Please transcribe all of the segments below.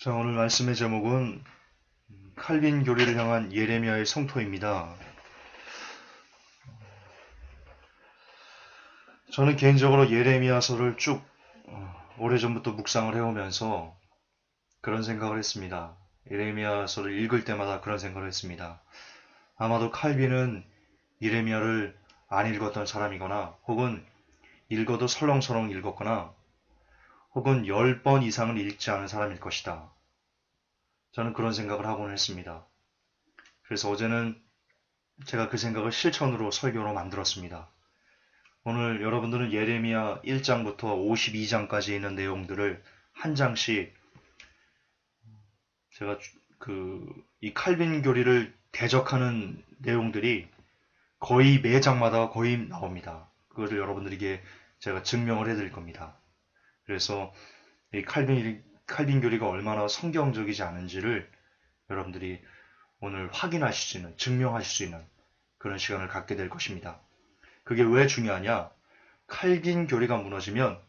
자, 오늘 말씀의 제목은 칼빈 교리를 향한 예레미야의 성토입니다. 저는 개인적으로 예레미야서를 쭉 오래전부터 묵상을 해오면서 그런 생각을 했습니다. 예레미야서를 읽을 때마다 그런 생각을 했습니다. 아마도 칼빈은 예레미야를 안 읽었던 사람이거나 혹은 읽어도 설렁설렁 읽었거나 혹은 10번 이상을 읽지 않은 사람일 것이다. 저는 그런 생각을 하곤 했습니다. 그래서 어제는 제가 그 생각을 실천으로 설교로 만들었습니다. 오늘 여러분들은 예레미야 1장부터 52장까지 있는 내용들을 한 장씩 제가 이 칼빈 교리를 대적하는 내용들이 거의 매 장마다 거의 나옵니다. 그거를 여러분들에게 제가 증명을 해드릴 겁니다. 그래서 이 칼빈 교리가 얼마나 성경적이지 않은지를 여러분들이 오늘 확인하실 수 있는, 증명하실 수 있는 그런 시간을 갖게 될 것입니다. 그게 왜 중요하냐? 칼빈 교리가 무너지면,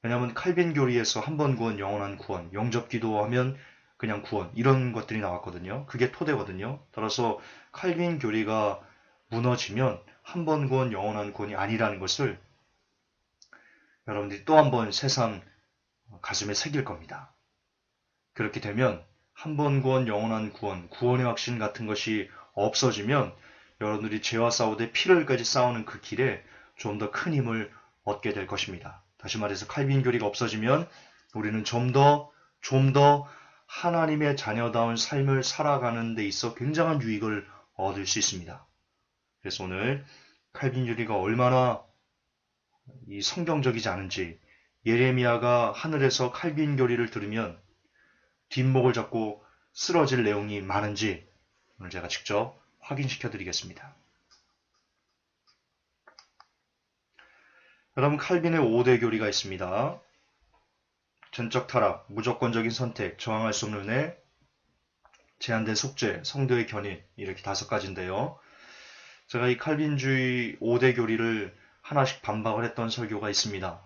왜냐하면 칼빈 교리에서 한 번 구원, 영원한 구원, 영접 기도하면 그냥 구원, 이런 것들이 나왔거든요. 그게 토대거든요. 따라서 칼빈 교리가 무너지면 한 번 구원, 영원한 구원이 아니라는 것을 여러분들이 또 한 번 새삼 가슴에 새길 겁니다. 그렇게 되면 한 번 구원, 영원한 구원, 구원의 확신 같은 것이 없어지면 여러분들이 죄와 싸우되 피를 흘까지 싸우는 그 길에 좀 더 큰 힘을 얻게 될 것입니다. 다시 말해서 칼빈 교리가 없어지면 우리는 좀 더 하나님의 자녀다운 삶을 살아가는 데 있어 굉장한 유익을 얻을 수 있습니다. 그래서 오늘 칼빈 교리가 얼마나 이 성경적이지 않은지, 예레미야가 하늘에서 칼빈 교리를 들으면 뒷목을 잡고 쓰러질 내용이 많은지 오늘 제가 직접 확인시켜 드리겠습니다. 여러분, 칼빈의 5대 교리가 있습니다. 전적 타락, 무조건적인 선택, 저항할 수 없는 은혜, 제한된 속죄, 성도의 견인, 이렇게 5가지인데요. 제가 이 칼빈주의 5대 교리를 하나씩 반박을 했던 설교가 있습니다.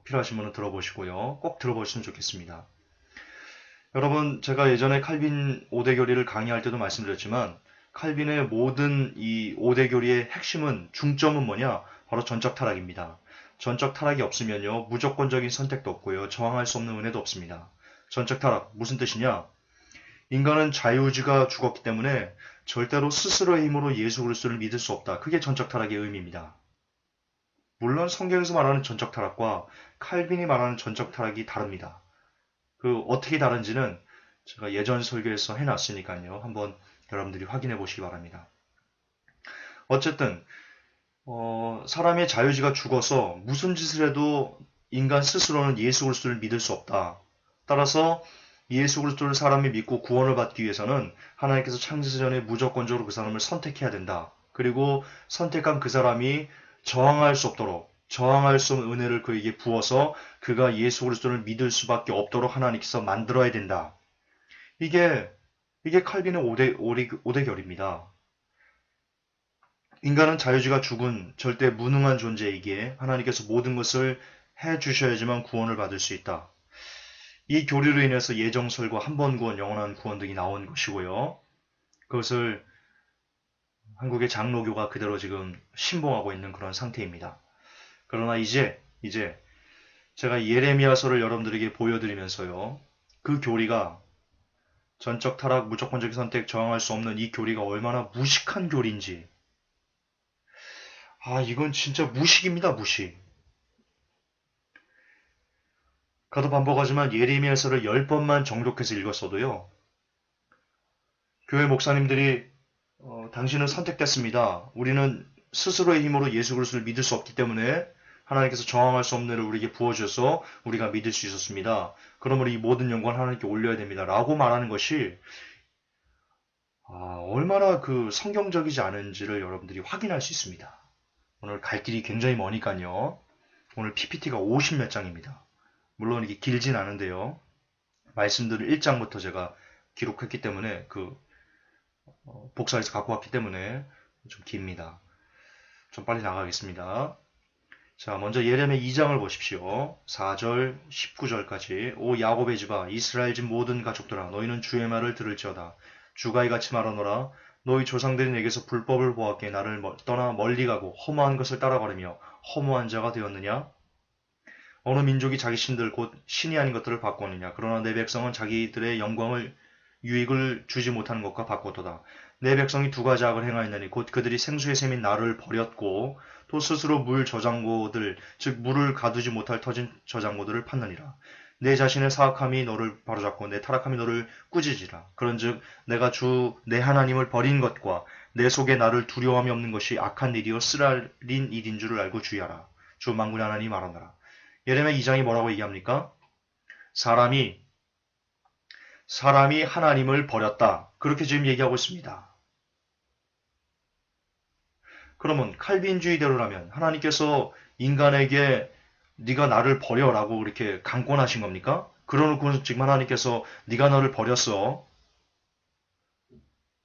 필요하신 분은 들어보시고요. 꼭 들어보시면 좋겠습니다. 여러분, 제가 예전에 칼빈 5대 교리를 강의할 때도 말씀드렸지만 칼빈의 모든 이 5대 교리의 핵심은, 중점은 뭐냐? 바로 전적 타락입니다. 전적 타락이 없으면요, 무조건적인 선택도 없고요, 저항할 수 없는 은혜도 없습니다. 전적 타락, 무슨 뜻이냐? 인간은 자유의지가 죽었기 때문에 절대로 스스로의 힘으로 예수 그리스도를 믿을 수 없다. 그게 전적 타락의 의미입니다. 물론 성경에서 말하는 전적 타락과 칼빈이 말하는 전적 타락이 다릅니다. 어떻게 다른지는 제가 예전 설교에서 해놨으니까요. 한번 여러분들이 확인해 보시기 바랍니다. 어쨌든 사람의 자유의지가 죽어서 무슨 짓을 해도 인간 스스로는 예수 그리스도를 믿을 수 없다. 따라서 예수 그리스도를 사람이 믿고 구원을 받기 위해서는 하나님께서 창세 전에 무조건적으로 그 사람을 선택해야 된다. 그리고 선택한 그 사람이 저항할 수 없는 은혜를 그에게 부어서 그가 예수 그리스도를 믿을 수밖에 없도록 하나님께서 만들어야 된다. 이게 칼빈의 5대 결입니다. 인간은 자유지가 죽은 절대 무능한 존재이기에 하나님께서 모든 것을 해 주셔야지만 구원을 받을 수 있다. 이 교리로 인해서 예정설과 한 번 구원, 영원한 구원 등이 나온 것이고요. 그것을 한국의 장로교가 그대로 지금 신봉하고 있는 그런 상태입니다. 그러나 이제 제가 예레미야서를 여러분들에게 보여드리면서요, 그 교리가 전적 타락, 무조건적인 선택, 저항할 수 없는 이 교리가 얼마나 무식한 교리인지, 이건 진짜 무식입니다, 무식. 가도 반복하지만 예레미야서를 10번만 정독해서 읽었어도요, 교회 목사님들이 당신은 선택됐습니다. 우리는 스스로의 힘으로 예수 그리스도를 믿을 수 없기 때문에 하나님께서 저항할 수 없는 은혜를 우리에게 부어주셔서 우리가 믿을 수 있었습니다. 그러므로 이 모든 영광을 하나님께 올려야 됩니다. 라고 말하는 것이 얼마나 성경적이지 않은지를 여러분들이 확인할 수 있습니다. 오늘 갈 길이 굉장히 머니까요. 오늘 PPT가 50 몇 장입니다. 물론 이게 길진 않은데요. 말씀들을 1장부터 제가 기록했기 때문에 복사해서 갖고 왔기 때문에 좀 깁니다. 좀 빨리 나가겠습니다. 자, 먼저 예레미야 2장을 보십시오. 4절, 19절까지. 오 야곱의 집아, 이스라엘 집 모든 가족들아, 너희는 주의 말을 들을지어다. 주가 이같이 말하노라. 너희 조상들이 내게서 불법을 보았기에 나를 떠나 멀리 가고 허무한 것을 따라 걸으며 허무한 자가 되었느냐? 어느 민족이 자기 신들 곧 신이 아닌 것들을 바꾸느냐? 그러나 내 백성은 자기들의 영광을 유익을 주지 못하는 것과 바꾸도다. 내 백성이 두 가지 악을 행하였느니 곧 그들이 생수의 샘인 나를 버렸고 또 스스로 물 저장고들 즉 물을 가두지 못할 터진 저장고들을 팠느니라. 내 자신의 사악함이 너를 바로잡고 내 타락함이 너를 꾸짖으리라. 그런즉 내가 주 내 하나님을 버린 것과 내 속에 나를 두려움이 없는 것이 악한 일이요 쓰라린 일인 줄을 알고 주의하라. 주 만군의 하나님이 말하노라. 예레미야 2장이 뭐라고 얘기합니까? 사람이 하나님을 버렸다. 그렇게 지금 얘기하고 있습니다. 그러면 칼빈주의대로라면 하나님께서 인간에게 네가 나를 버려라고 이렇게 강권하신 겁니까? 그러놓고 지금 하나님께서 네가 너를 버렸어.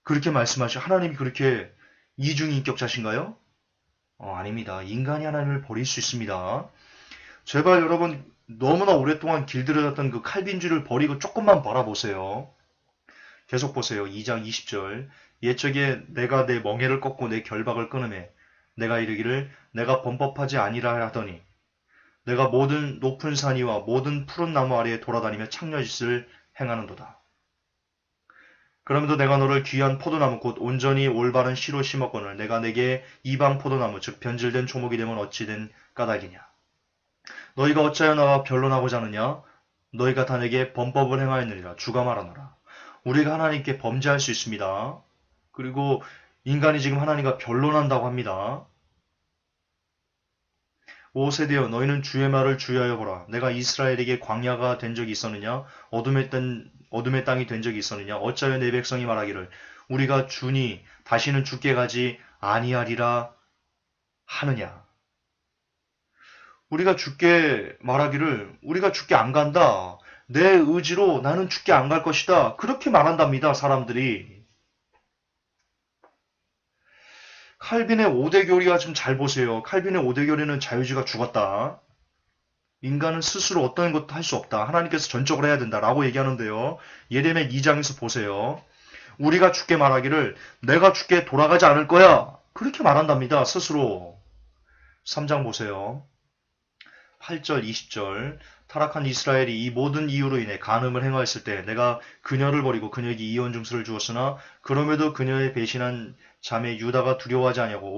그렇게 말씀하시고 하나님이 그렇게 이중인격자신가요? 아닙니다. 인간이 하나님을 버릴 수 있습니다. 제발 여러분 너무나 오랫동안 길들여졌던 그 칼빈주의를 버리고 조금만 바라보세요. 계속 보세요. 2장 20절. 옛적에 내가 내 멍에를 꺾고 내 결박을 끊으매 내가 이르기를 내가 범법하지 아니라 하더니 내가 모든 높은 산 위와 모든 푸른 나무 아래에 돌아다니며 창녀짓을 행하는도다. 그러면도 내가 너를 귀한 포도나무 곧 온전히 올바른 씨로 심었거늘 내가 내게 이방 포도나무 즉 변질된 조목이 되면 어찌 된 까닭이냐. 너희가 어찌하여 나와 변론하고자 하느냐. 너희가 다 내게 범법을 행하였느니라. 주가 말하노라. 우리가 하나님께 범죄할 수 있습니다. 그리고 인간이 지금 하나님과 변론한다고 합니다. 오 세대여 너희는 주의 말을 주의하여 보라. 내가 이스라엘에게 광야가 된 적이 있었느냐? 어둠의 땅이 된 적이 있었느냐? 어찌하여 내 백성이 말하기를 우리가 주니 다시는 죽게 가지 아니하리라 하느냐? 우리가 죽게 말하기를 우리가 죽게 안 간다. 내 의지로 나는 죽게 안 갈 것이다. 그렇게 말한답니다. 사람들이. 칼빈의 5대 교리가 좀 잘 보세요. 칼빈의 5대 교리는 자유주의가 죽었다. 인간은 스스로 어떤 것도 할 수 없다. 하나님께서 전적으로 해야 된다라고 얘기하는데요. 예레미야 2장에서 보세요. 우리가 죽게 말하기를 내가 죽게 돌아가지 않을 거야. 그렇게 말한답니다. 스스로. 3장 보세요. 8절 20절 타락한 이스라엘이 이 모든 이유로 인해 간음을 행하였을 때 내가 그녀를 버리고 그녀에게 이혼 증서를 주었으나 그럼에도 그녀의 배신한 자매 유다가 두려워하지 아니하고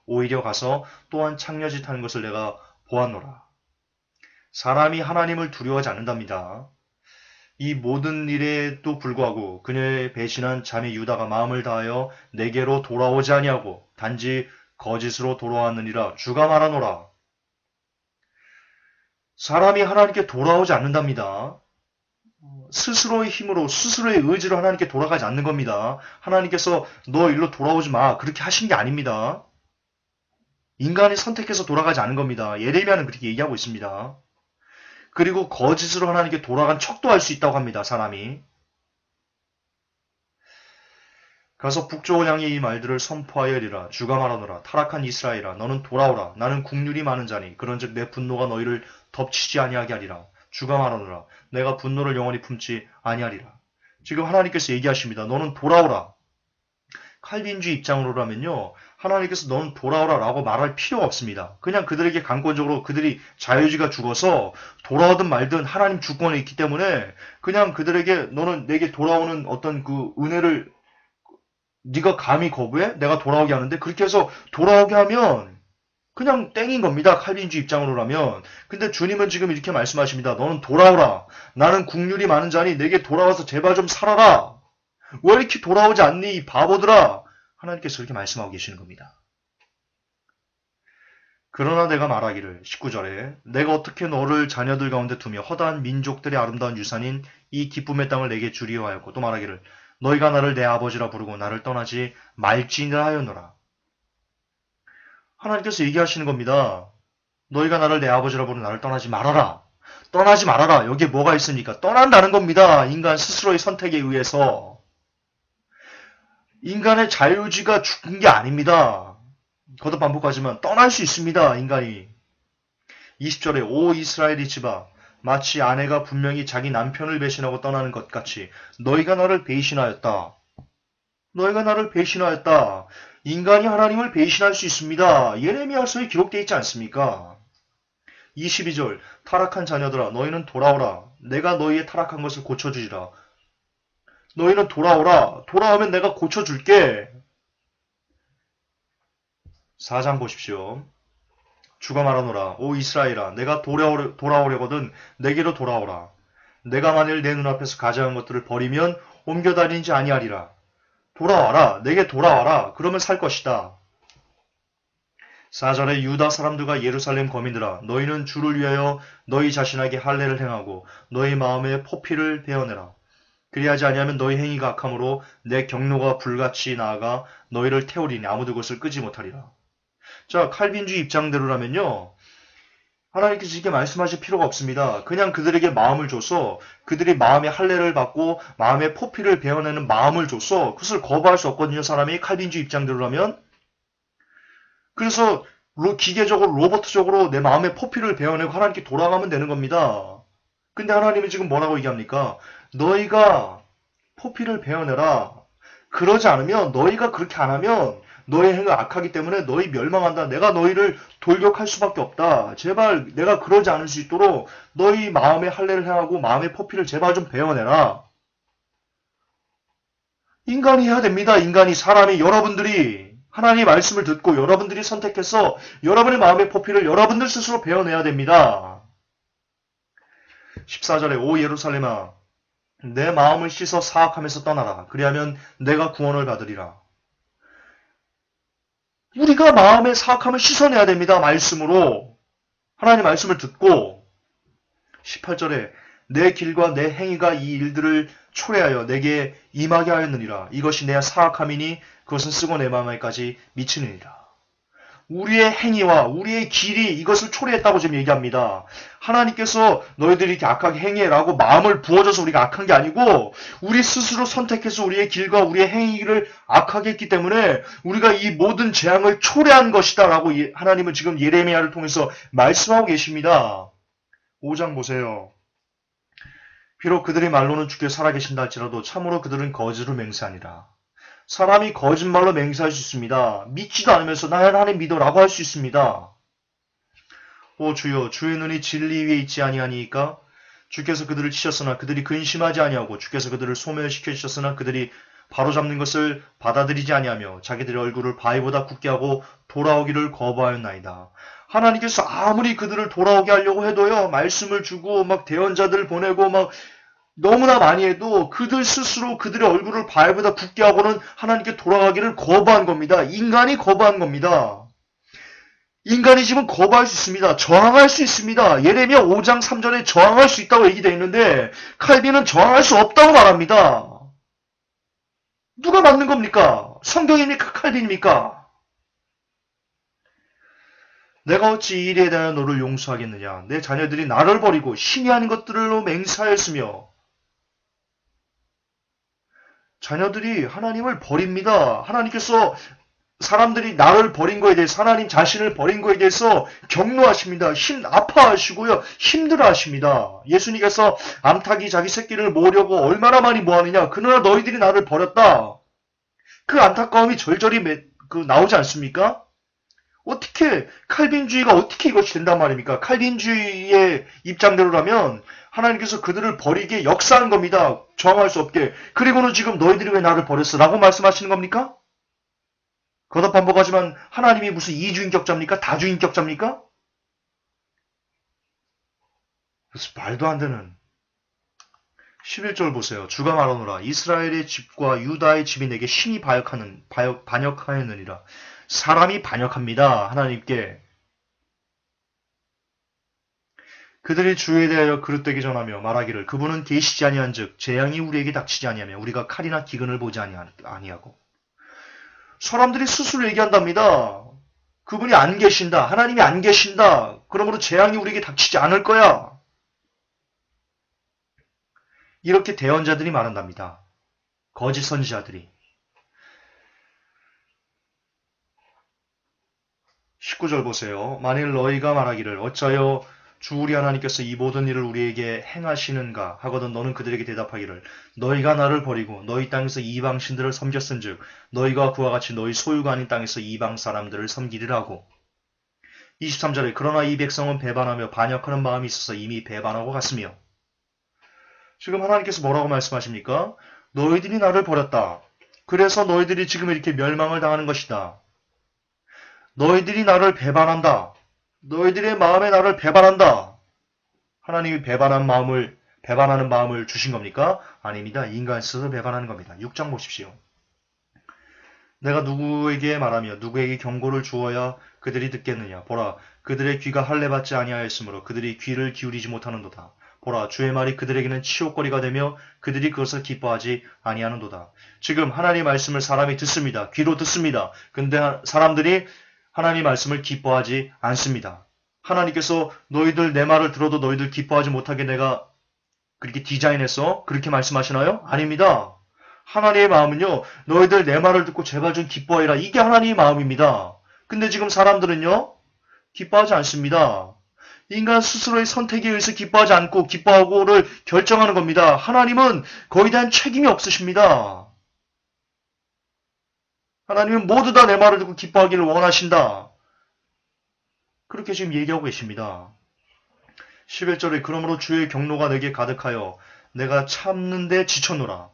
오히려 가서 또한 창녀짓 하는 것을 내가 보았노라. 사람이 하나님을 두려워하지 않는답니다. 이 모든 일에도 불구하고 그녀의 배신한 자매 유다가 마음을 다하여 내게로 돌아오지 아니하고 단지 거짓으로 돌아왔느니라. 주가 말하노라. 사람이 하나님께 돌아오지 않는답니다. 스스로의 힘으로 스스로의 의지로 하나님께 돌아가지 않는 겁니다. 하나님께서 너 일로 돌아오지 마. 그렇게 하신 게 아닙니다. 인간이 선택해서 돌아가지 않은 겁니다. 예레미야는 그렇게 얘기하고 있습니다. 그리고 거짓으로 하나님께 돌아간 척도 할 수 있다고 합니다. 사람이. 가서 북쪽을 향해 이 말들을 선포하여 이르라. 주가 말하노라. 타락한 이스라엘아 너는 돌아오라. 나는 국률이 많은 자니 그런즉 내 분노가 너희를 덮치지 아니하게 하리라. 주가 말하노라. 내가 분노를 영원히 품지 아니하리라. 지금 하나님께서 얘기하십니다. 너는 돌아오라. 칼빈주의 입장으로라면요. 하나님께서 너는 돌아오라 라고 말할 필요가 없습니다. 그냥 그들에게 강권적으로 그들이 자유주의가 죽어서 돌아오든 말든 하나님 주권에 있기 때문에 그냥 그들에게 너는 내게 돌아오는 어떤 그 은혜를 네가 감히 거부해? 내가 돌아오게 하는데 그렇게 해서 돌아오게 하면 그냥 땡인 겁니다. 칼빈주의 입장으로라면. 근데 주님은 지금 이렇게 말씀하십니다. 너는 돌아오라. 나는 국률이 많은 자니 내게 돌아와서 제발 좀 살아라. 왜 이렇게 돌아오지 않니? 이 바보들아. 하나님께서 그렇게 말씀하고 계시는 겁니다. 그러나 내가 말하기를 19절에 내가 어떻게 너를 자녀들 가운데 두며 허다한 민족들의 아름다운 유산인 이 기쁨의 땅을 내게 주리여 하였고 또 말하기를 너희가 나를 내 아버지라 부르고 나를 떠나지 말지니라 하였노라. 하나님께서 얘기하시는 겁니다. 너희가 나를 내 아버지라 부르고 나를 떠나지 말아라. 떠나지 말아라. 여기에 뭐가 있습니까? 떠난다는 겁니다. 인간 스스로의 선택에 의해서. 인간의 자유주의가 죽은 게 아닙니다. 거듭 반복하지만 떠날 수 있습니다. 인간이. 20절에 오 이스라엘의 집아 마치 아내가 분명히 자기 남편을 배신하고 떠나는 것 같이 너희가 나를 배신하였다. 너희가 나를 배신하였다. 인간이 하나님을 배신할 수 있습니다. 예레미야서에 기록되어 있지 않습니까? 22절 타락한 자녀들아 너희는 돌아오라. 내가 너희의 타락한 것을 고쳐주리라. 너희는 돌아오라. 돌아오면 내가 고쳐줄게. 4장 보십시오. 주가 말하노라. 오 이스라엘아 내가 돌아오려거든 내게로 돌아오라. 내가 만일 내 눈앞에서 가져간 것들을 버리면 옮겨다니지 아니하리라. 돌아와라. 내게 돌아와라. 그러면 살 것이다. 4절에 유다 사람들과 예루살렘 거민들아 너희는 주를 위하여 너희 자신에게 할례를 행하고 너희 마음에 포피를 베어내라. 그리하지 아니하면 너희 행위가 악함으로 내 경로가 불같이 나아가 너희를 태우리니 아무도 그것을 끄지 못하리라. 자, 칼빈주의 입장대로라면요. 하나님께서 이렇게 말씀하실 필요가 없습니다. 그냥 그들에게 마음을 줘서 그들이 마음에 할례를 받고 마음에 포피를 베어내는 마음을 줘서 그것을 거부할 수 없거든요. 사람이 칼빈주의 입장대로라면. 그래서 기계적으로 로버트적으로 내 마음에 포피를 베어내고 하나님께 돌아가면 되는 겁니다. 근데 하나님은 지금 뭐라고 얘기합니까? 너희가 포피를 베어내라. 그러지 않으면 너희가 그렇게 안 하면 너희 행위가 악하기 때문에 너희 멸망한다. 내가 너희를 돌격할 수밖에 없다. 제발 내가 그러지 않을 수 있도록 너희 마음에 할례를 행하고 마음의 포피를 제발 좀 베어내라. 인간이 해야 됩니다. 인간이 사람이 여러분들이 하나님의 말씀을 듣고 여러분들이 선택해서 여러분의 마음의 포피를 여러분들 스스로 베어내야 됩니다. 14절에 오 예루살렘아 내 마음을 씻어 사악함에서 떠나라. 그리하면 내가 구원을 받으리라. 우리가 마음의 사악함을 씻어내야 됩니다. 말씀으로. 하나님의 말씀을 듣고 18절에 내 길과 내 행위가 이 일들을 초래하여 내게 임하게 하였느니라. 이것이 내 사악함이니 그것은 쓰고 내 마음에까지 미치느니라. 우리의 행위와 우리의 길이 이것을 초래했다고 지금 얘기합니다. 하나님께서 너희들이 이렇게 악하게 행해라고 마음을 부어줘서 우리가 악한 게 아니고 우리 스스로 선택해서 우리의 길과 우리의 행위를 악하게 했기 때문에 우리가 이 모든 재앙을 초래한 것이다 라고 하나님은 지금 예레미야를 통해서 말씀하고 계십니다. 5장 보세요. 비록 그들의 말로는 주께 살아계신다 할지라도 참으로 그들은 거짓으로 맹세하니라. 사람이 거짓말로 맹세할 수 있습니다. 믿지도 않으면서 나는 하나님 믿어라고 할 수 있습니다. 오 주여 주의 눈이 진리 위에 있지 아니하니까 주께서 그들을 치셨으나 그들이 근심하지 아니하고 주께서 그들을 소멸시켜 주셨으나 그들이 바로잡는 것을 받아들이지 아니하며 자기들의 얼굴을 바위보다 굳게 하고 돌아오기를 거부하였나이다. 하나님께서 아무리 그들을 돌아오게 하려고 해도요. 말씀을 주고 막 대언자들 보내고 막 너무나 많이 해도 그들 스스로 그들의 얼굴을 바위보다 굳게 하고는 하나님께 돌아가기를 거부한 겁니다. 인간이 거부한 겁니다. 인간이 지금 거부할 수 있습니다. 저항할 수 있습니다. 예레미야 5장 3절에 저항할 수 있다고 얘기되어 있는데 칼빈은 저항할 수 없다고 말합니다. 누가 맞는 겁니까? 성경입니까? 칼빈입니까? 내가 어찌 이 일에 대하여 너를 용서하겠느냐? 내 자녀들이 나를 버리고 신이 아닌 것들로 맹세하였으며 자녀들이 하나님을 버립니다. 하나님께서 사람들이 나를 버린 거에 대해서 하나님 자신을 버린 거에 대해서 격노하십니다. 아파하시고요. 힘들어하십니다. 예수님께서 암탉이 자기 새끼를 모으려고 얼마나 많이 모았느냐. 그러나 너희들이 나를 버렸다. 그 안타까움이 절절히 나오지 않습니까? 어떻게 칼빈주의가 어떻게 이것이 된단 말입니까? 칼빈주의의 입장대로라면 하나님께서 그들을 버리게 역사한 겁니다. 저항할 수 없게. 그리고는 지금 너희들이 왜 나를 버렸어? 라고 말씀하시는 겁니까? 거듭반복하지만 하나님이 무슨 이주인격자입니까? 다주인격자입니까? 그래서 말도 안 되는 11절 보세요. 주가 말하노라. 이스라엘의 집과 유다의 집이 내게 신이 반역하였느니라. 사람이 반역합니다. 하나님께. 그들이 주에 대하여 그릇되게 전하며 말하기를 그분은 계시지 아니한 즉 재앙이 우리에게 닥치지 아니하며 우리가 칼이나 기근을 보지 아니하고. 사람들이 스스로 얘기한답니다. 그분이 안 계신다. 하나님이 안 계신다. 그러므로 재앙이 우리에게 닥치지 않을 거야. 이렇게 대언자들이 말한답니다. 거짓 선지자들이. 19절 보세요. 만일 너희가 말하기를 어찌하여 주 우리 하나님께서 이 모든 일을 우리에게 행하시는가 하거든 너는 그들에게 대답하기를 너희가 나를 버리고 너희 땅에서 이방 신들을 섬겼은즉 너희가 그와 같이 너희 소유가 아닌 땅에서 이방 사람들을 섬기리라고. 23절에 그러나 이 백성은 배반하며 반역하는 마음이 있어서 이미 배반하고 갔으며. 지금 하나님께서 뭐라고 말씀하십니까? 너희들이 나를 버렸다. 그래서 너희들이 지금 이렇게 멸망을 당하는 것이다. 너희들이 나를 배반한다. 너희들의 마음에 나를 배반한다. 하나님이 배반하는 마음을 주신 겁니까? 아닙니다. 인간 스스로 배반하는 겁니다. 6장 보십시오. 내가 누구에게 말하며 누구에게 경고를 주어야 그들이 듣겠느냐. 보라, 그들의 귀가 할례받지 아니하였으므로 그들이 귀를 기울이지 못하는도다. 보라, 주의 말이 그들에게는 치욕거리가 되며 그들이 그것을 기뻐하지 아니하는도다. 지금 하나님의 말씀을 사람이 듣습니다. 귀로 듣습니다. 근데 사람들이 하나님의 말씀을 기뻐하지 않습니다. 하나님께서 너희들 내 말을 들어도 너희들 기뻐하지 못하게 내가 그렇게 디자인해서 그렇게 말씀하시나요? 아닙니다. 하나님의 마음은요, 너희들 내 말을 듣고 제발 좀 기뻐해라. 이게 하나님의 마음입니다. 근데 지금 사람들은요, 기뻐하지 않습니다. 인간 스스로의 선택에 의해서 기뻐하지 않고 기뻐하고를 결정하는 겁니다. 하나님은 거기에 대한 책임이 없으십니다. 하나님은 모두 다 내 말을 듣고 기뻐하기를 원하신다. 그렇게 지금 얘기하고 계십니다. 11절에 그러므로 주의 경노가 내게 가득하여 내가 참는데 지쳤노라.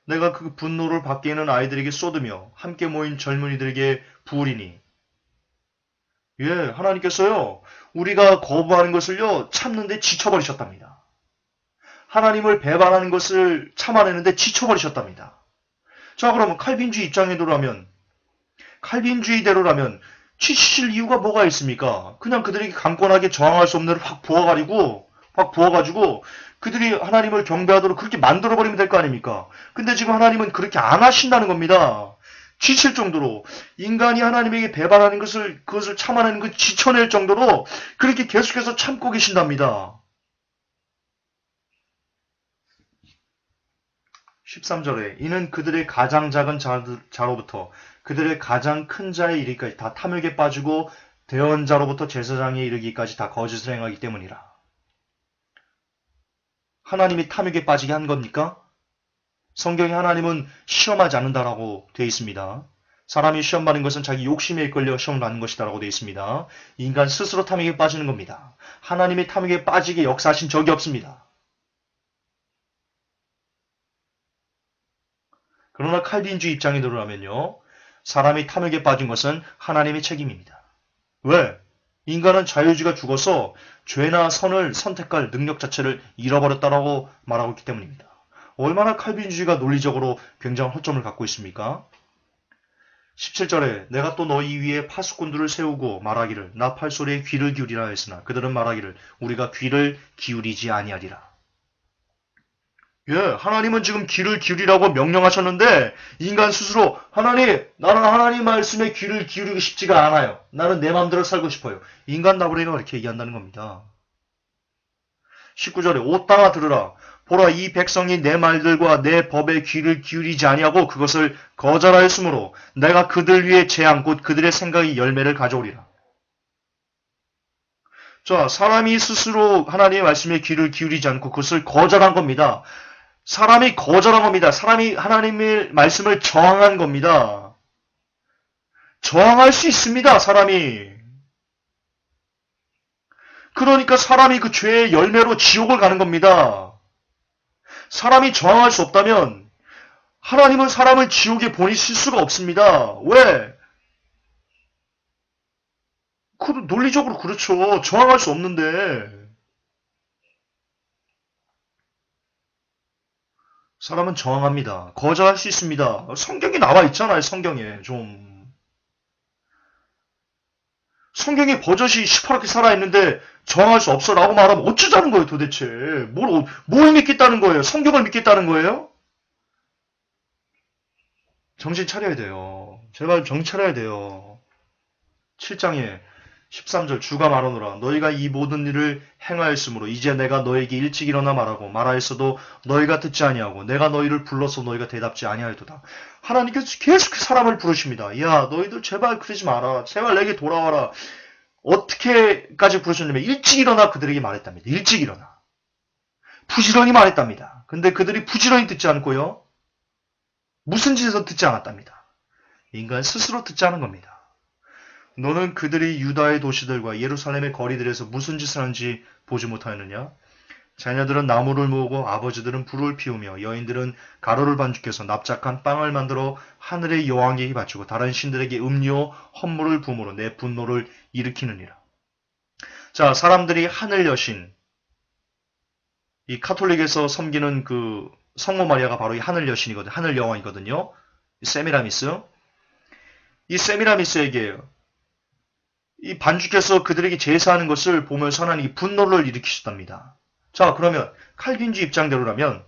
내가 그 분노를 밖에 있는 아이들에게 쏟으며 함께 모인 젊은이들에게 부으리니. 예, 하나님께서요, 우리가 거부하는 것을요, 참는데 지쳐버리셨답니다. 하나님을 배반하는 것을 참아내는데 지쳐버리셨답니다. 자, 그러면 칼빈주의대로라면 지치실 이유가 뭐가 있습니까? 그냥 그들에게 강권하게 저항할 수 없는 확 부어가지고 그들이 하나님을 경배하도록 그렇게 만들어버리면 될 거 아닙니까? 근데 지금 하나님은 그렇게 안 하신다는 겁니다. 지칠 정도로 인간이 하나님에게 배반하는 그것을 참아내는 그 지쳐낼 정도로 그렇게 계속해서 참고 계신답니다. 13절에 이는 그들의 가장 작은 자로부터 그들의 가장 큰 자에 이르기까지 다 탐욕에 빠지고 대언자로부터 제사장에 이르기까지 다 거짓을 행하기 때문이라. 하나님이 탐욕에 빠지게 한 겁니까? 성경에 하나님은 시험하지 않는다라고 되어 있습니다. 사람이 시험 받는 것은 자기 욕심에 이끌려 시험을 받는 것이다라고 되어 있습니다. 인간 스스로 탐욕에 빠지는 겁니다. 하나님이 탐욕에 빠지게 역사하신 적이 없습니다. 그러나 칼빈주의 입장에 들어가면요. 사람이 탐욕에 빠진 것은 하나님의 책임입니다. 왜? 인간은 자유주의가 죽어서 죄나 선을 선택할 능력 자체를 잃어버렸다라고 말하고 있기 때문입니다. 얼마나 칼빈주의가 논리적으로 굉장한 허점을 갖고 있습니까? 17절에 내가 또 너희 위에 파수꾼들을 세우고 말하기를 나 팔소리에 귀를 기울이라 했으나 그들은 말하기를 우리가 귀를 기울이지 아니하리라. 예, 하나님은 지금 귀를 기울이라고 명령하셨는데 인간 스스로 나는 하나님 말씀에 귀를 기울이고 싶지가 않아요. 나는 내 마음대로 살고 싶어요. 인간 나부랭이가 이렇게 얘기한다는 겁니다. 19절에 오 땅아 들으라. 보라 이 백성이 내 말들과 내 법에 귀를 기울이지 아니하고 그것을 거절하였으므로 내가 그들 위에 재앙 곧 그들의 생각이 열매를 가져오리라. 자, 사람이 스스로 하나님의 말씀에 귀를 기울이지 않고 그것을 거절한 겁니다. 사람이 거절한 겁니다. 사람이 하나님의 말씀을 저항한 겁니다. 저항할 수 있습니다. 사람이. 그러니까 사람이 그 죄의 열매로 지옥을 가는 겁니다. 사람이 저항할 수 없다면 하나님은 사람을 지옥에 보내실 수가 없습니다. 왜? 논리적으로 그렇죠. 저항할 수 없는데. 사람은 저항합니다. 거절할 수 있습니다. 성경에 나와 있잖아요. 성경에 좀. 성경에 버젓이 시퍼렇게 살아있는데 저항할 수 없어 라고 말하면 어쩌자는 거예요 도대체. 뭘 믿겠다는 거예요? 성경을 믿겠다는 거예요? 정신 차려야 돼요. 제발 정신 차려야 돼요. 7장에 13절 주가 말하노라 너희가 이 모든 일을 행하였으므로 이제 내가 너에게 일찍 일어나 말하고 말하였어도 너희가 듣지 아니하고 내가 너희를 불러서 너희가 대답지 아니하였도다. 하나님께서 계속 사람을 부르십니다. 야 너희들 제발 그러지 마라. 제발 내게 돌아와라. 어떻게까지 부르셨냐면 일찍 일어나 그들에게 말했답니다. 일찍 일어나. 부지런히 말했답니다. 근데 그들이 부지런히 듣지 않고요. 무슨 짓에서 듣지 않았답니다. 인간 스스로 듣지 않은 겁니다. 너는 그들이 유다의 도시들과 예루살렘의 거리들에서 무슨 짓을 하는지 보지 못하였느냐? 자녀들은 나무를 모으고 아버지들은 불을 피우며 여인들은 가루를 반죽해서 납작한 빵을 만들어 하늘의 여왕에게 바치고 다른 신들에게 음료, 헌물을 부음으로 내 분노를 일으키느니라. 자, 사람들이 하늘 여신, 이 카톨릭에서 섬기는 그 성모 마리아가 바로 이 하늘 여신이거든요. 하늘 여왕이거든요. 세미라미스. 이 세미라미스에게 이 반죽해서 그들에게 제사하는 것을 보면서 하나님이 분노를 일으키셨답니다. 자, 그러면 칼빈주의 입장대로라면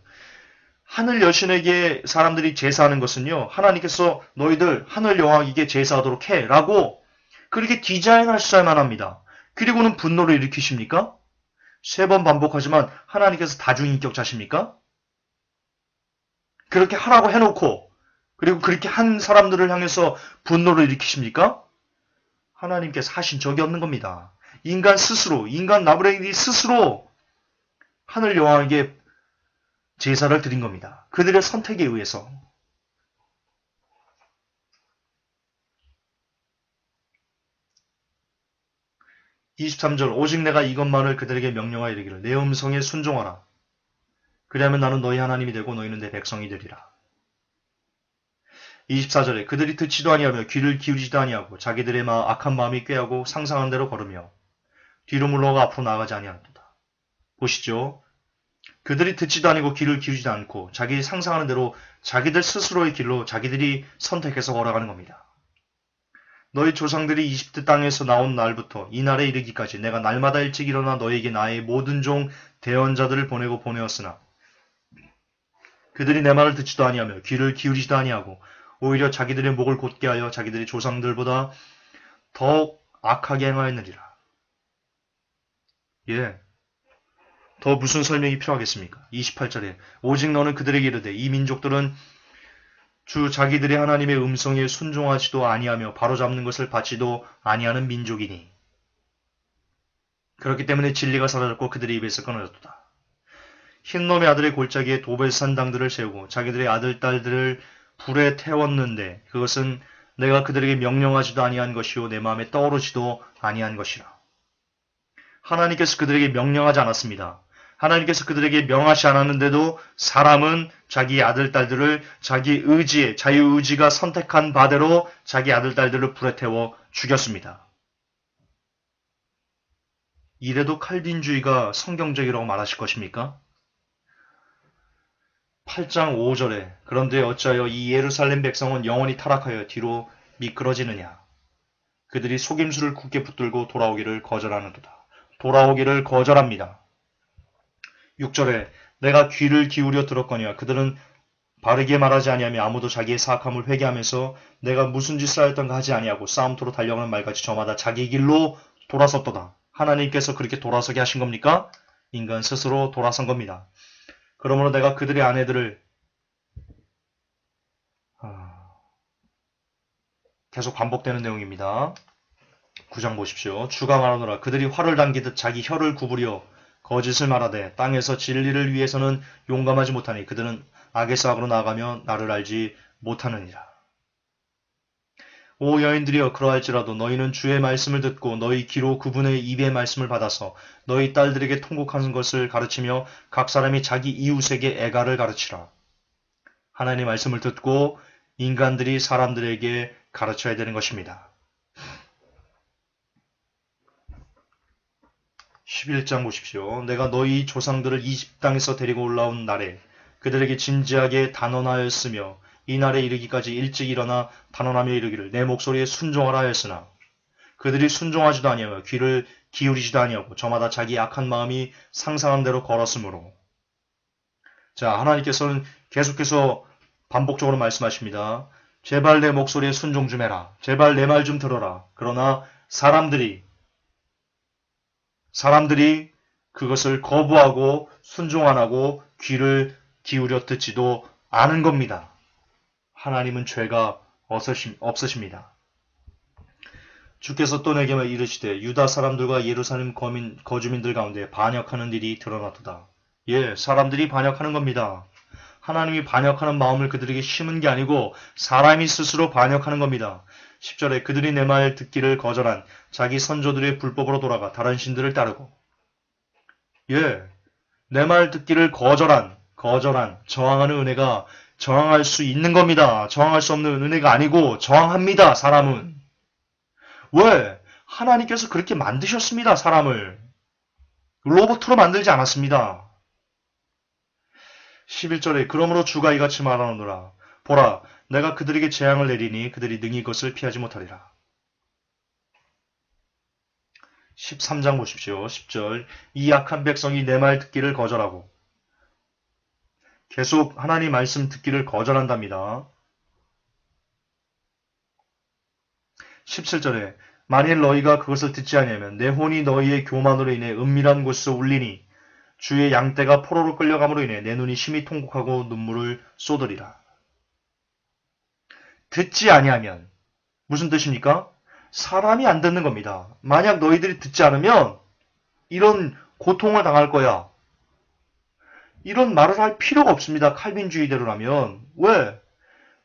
하늘 여신에게 사람들이 제사하는 것은요. 하나님께서 너희들 하늘 여왕에게 제사하도록 해 라고 그렇게 디자인하셔야만 합니다. 그리고는 분노를 일으키십니까? 3번 반복하지만 하나님께서 다중인격자십니까? 그렇게 하라고 해놓고 그리고 그렇게 한 사람들을 향해서 분노를 일으키십니까? 하나님께서 하신 적이 없는 겁니다. 인간 스스로, 인간 나무레인이 스스로 하늘 여왕에게 제사를 드린 겁니다. 그들의 선택에 의해서. (23절) 오직 내가 이것만을 그들에게 명령하여 이르기를 내 음성에 순종하라. 그리하면 나는 너희 하나님이 되고 너희는 내 백성이 되리라. 24절에 그들이 듣지도 아니하며 귀를 기울이지도 아니하고 자기들의 악한 마음이 꾀하고 상상한 대로 걸으며 뒤로 물러가 앞으로 나아가지 아니하도다. 보시죠. 그들이 듣지도 아니고 귀를 기울이지도 않고 자기 상상하는 대로 자기들 스스로의 길로 자기들이 선택해서 걸어가는 겁니다. 너희 조상들이 이집트 땅에서 나온 날부터 이 날에 이르기까지 내가 날마다 일찍 일어나 너희에게 나의 모든 종 대언자들을 보내었으나 그들이 내 말을 듣지도 아니하며 귀를 기울이지도 아니하고 오히려 자기들의 목을 곧게 하여 자기들의 조상들보다 더욱 악하게 행하였느니라. 예. 더 무슨 설명이 필요하겠습니까? 28절에 오직 너는 그들에게 이르되 이 민족들은 주 자기들의 하나님의 음성에 순종하지도 아니하며 바로잡는 것을 받지도 아니하는 민족이니 그렇기 때문에 진리가 사라졌고 그들의 입에서 끊어졌도다. 흰놈의 아들의 골짜기에 도벨산당들을 세우고 자기들의 아들 딸들을 불에 태웠는데 그것은 내가 그들에게 명령하지도 아니한 것이요 내 마음에 떠오르지도 아니한 것이라. 하나님께서 그들에게 명령하지 않았습니다. 하나님께서 그들에게 명하지 않았는데도 사람은 자기 아들 딸들을 자기 의지에 자유의지가 선택한 바대로 자기 아들 딸들을 불에 태워 죽였습니다. 이래도 칼빈주의가 성경적이라고 말하실 것입니까? 8장 5절에 그런데 어찌하여 이 예루살렘 백성은 영원히 타락하여 뒤로 미끄러지느냐. 그들이 속임수를 굳게 붙들고 돌아오기를 거절하는도다. 돌아오기를 거절합니다. 6절에 내가 귀를 기울여 들었거니와 그들은 바르게 말하지 아니하며 아무도 자기의 사악함을 회개하면서 내가 무슨 짓을 하였던가 하지 아니하고 싸움터로 달려가는 말같이 저마다 자기 길로 돌아섰도다. 하나님께서 그렇게 돌아서게 하신 겁니까? 인간 스스로 돌아선 겁니다. 그러므로 내가 그들의 아내들을 계속 반복되는 내용입니다. 9장 보십시오. 주가 말하노라 그들이 활을 당기듯 자기 혀를 구부려 거짓을 말하되 땅에서 진리를 위해서는 용감하지 못하니 그들은 악에서 악으로 나아가며 나를 알지 못하느니라. 오 여인들이여 그러할지라도 너희는 주의 말씀을 듣고 너희 귀로 그분의 입의 말씀을 받아서 너희 딸들에게 통곡하는 것을 가르치며 각 사람이 자기 이웃에게 애가를 가르치라. 하나님의 말씀을 듣고 인간들이 사람들에게 가르쳐야 되는 것입니다. 11장 보십시오. 내가 너희 조상들을 이집트 땅에서 데리고 올라온 날에 그들에게 진지하게 단언하였으며 이 날에 이르기까지 일찍 일어나 단언하며 이르기를 내 목소리에 순종하라 하였으나 그들이 순종하지도 아니하며 귀를 기울이지도 아니하고 저마다 자기 악한 마음이 상상한 대로 걸었으므로. 자, 하나님께서는 계속해서 반복적으로 말씀하십니다. 제발 내 목소리에 순종 좀 해라. 제발 내 말 좀 들어라. 그러나 사람들이 사람들이 그것을 거부하고 순종 안 하고 귀를 기울여 듣지도 않은 겁니다. 하나님은 죄가 없으십니다. 주께서 또 내게 이르시되 유다 사람들과 예루살렘 거주민들 가운데 반역하는 일이 드러났도다. 예, 사람들이 반역하는 겁니다. 하나님이 반역하는 마음을 그들에게 심은 게 아니고 사람이 스스로 반역하는 겁니다. 10절에 그들이 내 말 듣기를 거절한 자기 선조들의 불법으로 돌아가 다른 신들을 따르고 예, 내 말 듣기를 거절한 저항하는 은혜가 저항할 수 있는 겁니다. 저항할 수 없는 은혜가 아니고 저항합니다. 사람은. 왜? 하나님께서 그렇게 만드셨습니다. 사람을. 로봇으로 만들지 않았습니다. 11절에 그러므로 주가 이같이 말하노라. 보라, 내가 그들에게 재앙을 내리니 그들이 능히 그것을 피하지 못하리라. 13장 보십시오. 10절 이 악한 백성이 내 말 듣기를 거절하고 계속 하나님 말씀 듣기를 거절한답니다. 17절에 만일 너희가 그것을 듣지 아니하면 내 혼이 너희의 교만으로 인해 은밀한 곳에서 울리니 주의 양떼가 포로로 끌려감으로 인해 내 눈이 심히 통곡하고 눈물을 쏟으리라. 듣지 아니하면 무슨 뜻입니까? 사람이 안 듣는 겁니다. 만약 너희들이 듣지 않으면 이런 고통을 당할 거야. 이런 말을 할 필요가 없습니다. 칼빈주의대로라면. 왜?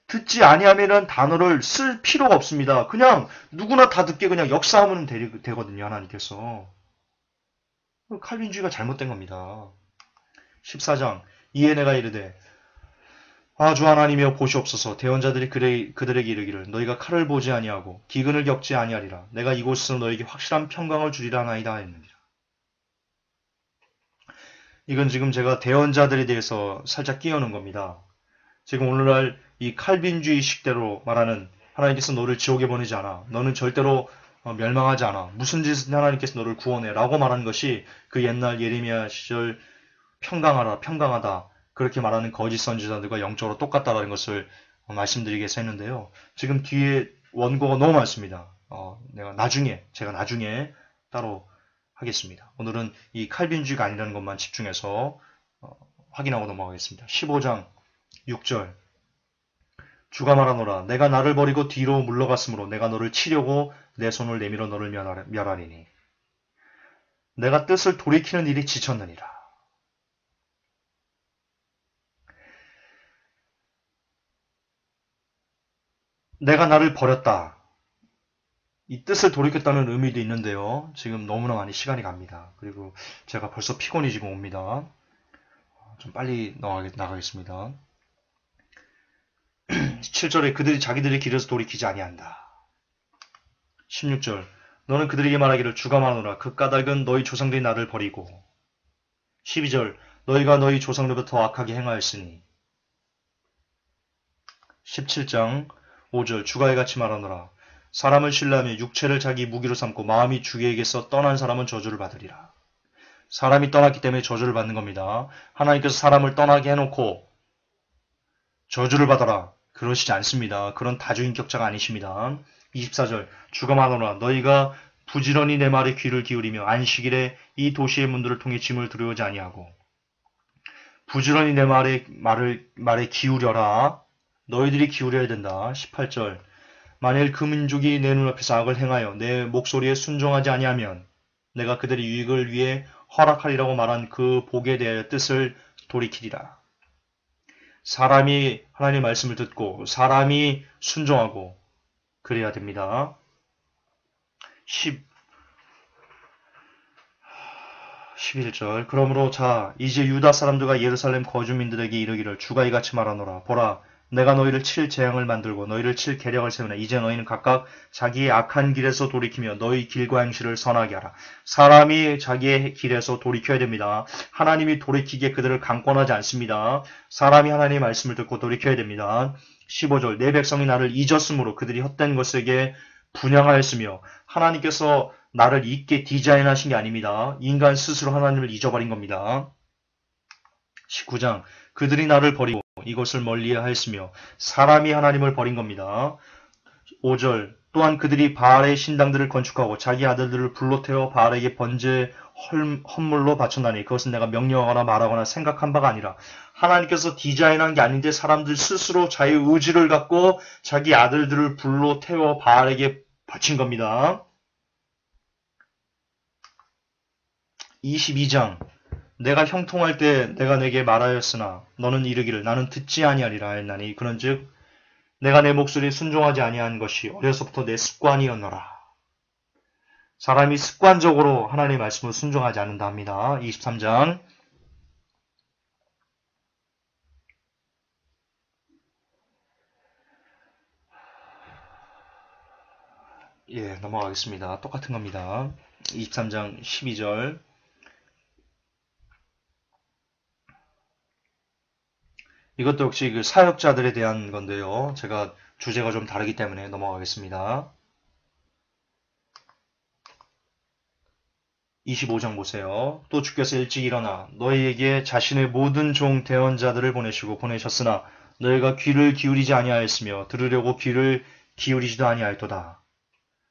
듣지 아니하면이라는 단어를 쓸 필요가 없습니다. 그냥 누구나 다 듣게 그냥 역사하면 되거든요. 하나님께서. 칼빈주의가 잘못된 겁니다. 14장 이에 내가 이르되 주 하나님이여 보시옵소서. 대언자들이 그들에게 이르기를 너희가 칼을 보지 아니하고 기근을 겪지 아니하리라. 내가 이곳에서 너희에게 확실한 평강을 주리라 하나이다 했느니라. 이건 지금 제가 대언자들에 대해서 살짝 끼우는 겁니다. 지금 오늘날 이 칼빈주의식대로 말하는 하나님께서 너를 지옥에 보내지 않아. 너는 절대로 멸망하지 않아. 무슨 짓을 하나님께서 너를 구원해. 라고 말하는 것이 그 옛날 예레미야 시절 평강하다. 그렇게 말하는 거짓 선지자들과 영적으로 똑같다라는 것을 말씀드리기 위해서 했는데요. 지금 뒤에 원고가 너무 많습니다. 제가 나중에 따로 하겠습니다. 오늘은 이 칼빈주의가 아니라는 것만 집중해서 확인하고 넘어가겠습니다. 15장 6절 주가 말하노라 내가 나를 버리고 뒤로 물러갔으므로 내가 너를 치려고 내 손을 내밀어 너를 멸하리니 내가 뜻을 돌이키는 일이 지쳤느니라. 내가 나를 버렸다. 이 뜻을 돌이켰다는 의미도 있는데요. 지금 너무나 많이 시간이 갑니다. 그리고 제가 벌써 피곤이 지금 옵니다. 좀 빨리 나가겠습니다. 17절에 그들이 자기들의 길에서 돌이키지 아니한다. 16절 너는 그들에게 말하기를 주가 말하노라 그 까닭은 너희 조상들이 나를 버리고 12절 너희가 너희 조상들부터 악하게 행하였으니 17장 5절 주가 이같이 말하노라 사람을 신뢰하며 육체를 자기 무기로 삼고 마음이 주에게서 떠난 사람은 저주를 받으리라. 사람이 떠났기 때문에 저주를 받는 겁니다. 하나님께서 사람을 떠나게 해놓고 저주를 받아라. 그러시지 않습니다. 그런 다주인격자가 아니십니다. 24절 주가 말하노라 너희가 부지런히 내 말에 귀를 기울이며 안식일에 이 도시의 문들을 통해 짐을 들여오지 아니하고 부지런히 내 말에 기울여라. 너희들이 기울여야 된다. 18절 만일 그 민족이 내 눈앞에서 악을 행하여 내 목소리에 순종하지 아니하면 내가 그들의 유익을 위해 허락하리라고 말한 그 복에 대하여 뜻을 돌이키리라. 사람이 하나님의 말씀을 듣고 사람이 순종하고 그래야 됩니다. 11절 그러므로 자 이제 유다 사람들과 예루살렘 거주민들에게 이르기를 주가 이같이 말하노라 보라 내가 너희를 칠 재앙을 만들고 너희를 칠 계략을 세우나 이제 너희는 각각 자기의 악한 길에서 돌이키며 너희 길과 행실을 선하게 하라. 사람이 자기의 길에서 돌이켜야 됩니다. 하나님이 돌이키기에 그들을 강권하지 않습니다. 사람이 하나님의 말씀을 듣고 돌이켜야 됩니다. 15절 내 백성이 나를 잊었으므로 그들이 헛된 것에게 분향하였으며 하나님께서 나를 잊게 디자인하신 게 아닙니다. 인간 스스로 하나님을 잊어버린 겁니다. 19장 그들이 나를 버리고 이것을 멀리하였으며 사람이 하나님을 버린 겁니다. 5절 또한 그들이 바알의 신당들을 건축하고 자기 아들들을 불로 태워 바알에게 번제 헌물로 바쳤나니 그것은 내가 명령하거나 말하거나 생각한 바가 아니라 하나님께서 디자인한 게 아닌데 사람들 스스로 자유의지를 갖고 자기 아들들을 불로 태워 바알에게 바친 겁니다. 22장 내가 형통할 때 내가 내게 말하였으나 너는 이르기를 나는 듣지 아니하리라 했나니 그런즉 내가 내 목소리에 순종하지 아니한 것이 어려서부터 내 습관이었노라. 사람이 습관적으로 하나님의 말씀을 순종하지 않는다 합니다. 23장 넘어가겠습니다. 똑같은 겁니다. 23장 12절 이것도 역시 그 사역자들에 대한 건데요. 제가 주제가 좀 다르기 때문에 넘어가겠습니다. 25장 보세요. 또 주께서 일찍 일어나 너희에게 자신의 모든 종 대언자들을 보내셨으나 너희가 귀를 기울이지 아니하였으며 들으려고 귀를 기울이지도 아니하였도다.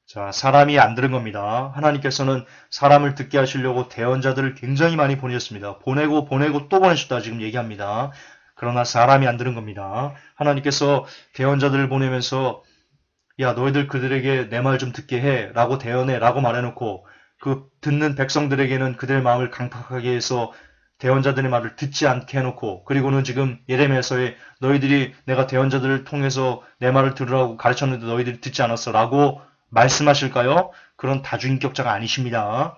자, 사람이 안 들은 겁니다. 하나님께서는 사람을 듣게 하시려고 대언자들을 굉장히 많이 보내셨습니다. 보내고 또 보내셨다 지금 얘기합니다. 그러나 사람이 안 들은 겁니다. 하나님께서 대언자들을 보내면서 야 너희들 그들에게 내 말 좀 듣게 해 라고 대언해 라고 말해놓고 그 듣는 백성들에게는 그들의 마음을 강팍하게 해서 대언자들의 말을 듣지 않게 해놓고 그리고는 지금 예레미야서에 너희들이 내가 대언자들을 통해서 내 말을 들으라고 가르쳤는데 너희들이 듣지 않았어 라고 말씀하실까요? 그런 다주인격자가 아니십니다.